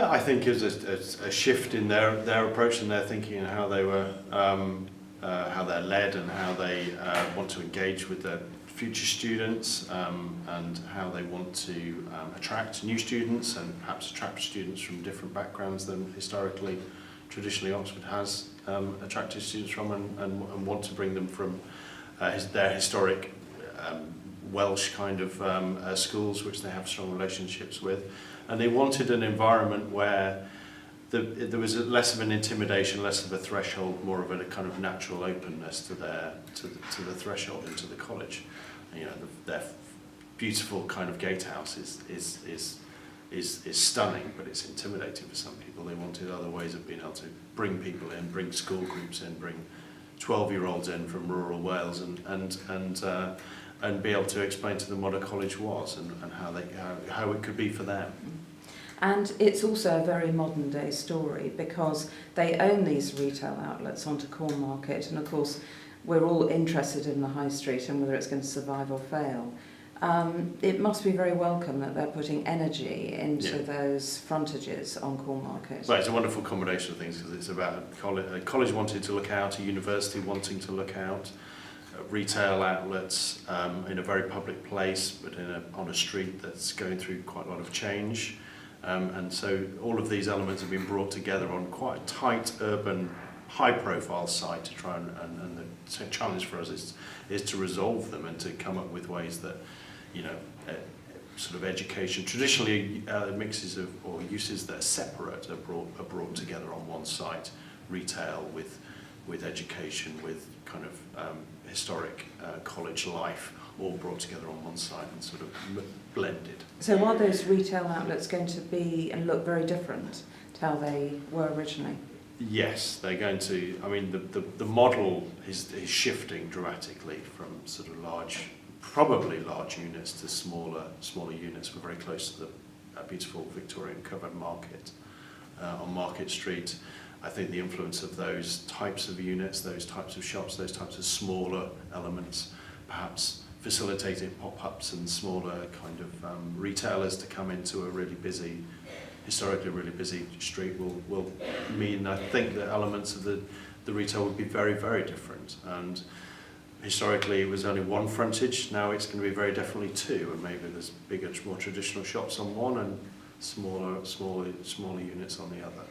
I think it was a shift in their approach and their thinking and how they were, how they're led and how they want to engage with their future students, and how they want to attract new students and perhaps attract students from different backgrounds than traditionally Oxford has attracted students from, and want to bring them from their historic Welsh kind of schools which they have strong relationships with. And they wanted an environment where there was less of an intimidation, less of a threshold, more of a kind of natural openness to the threshold into the college. You know, their beautiful kind of gatehouse is stunning, but it's intimidating for some people. They wanted other ways of being able to bring people in, bring school groups in, bring 12-year-olds in from rural Wales, and be able to explain to them what a college was and how it could be for them. And it's also a very modern day story because they own these retail outlets onto Cornmarket, and of course we're all interested in the high street and whether it's going to survive or fail. It must be very welcome that they're putting energy into those frontages on Cornmarket. Well, it's a wonderful combination of things because it's about a college wanting to look out, a university wanting to look out, retail outlets in a very public place, but on a street that's going through quite a lot of change. And so all of these elements have been brought together on quite a tight, urban, high-profile site to try and the challenge for us is to resolve them and to come up with ways that, you know, sort of education. Traditionally, mixes of or uses that are separate are brought together on one site. Retail with education, with kind of historic college life, all brought together on one site and sort of blended. So are those retail outlets going to be and look very different to how they were originally? Yes, they're going to. I mean, the model is shifting dramatically from sort of probably large units to smaller units. We're very close to the beautiful Victorian covered market on Market Street. I think the influence of those types of units, those types of shops, those types of smaller elements, perhaps facilitating pop-ups and smaller kind of retailers to come into a really busy, historically really busy street will mean, I think, that elements of the retail would be very, very different. And historically it was only one frontage, now it's going to be very definitely two, and maybe there's bigger, more traditional shops on one and smaller units on the other.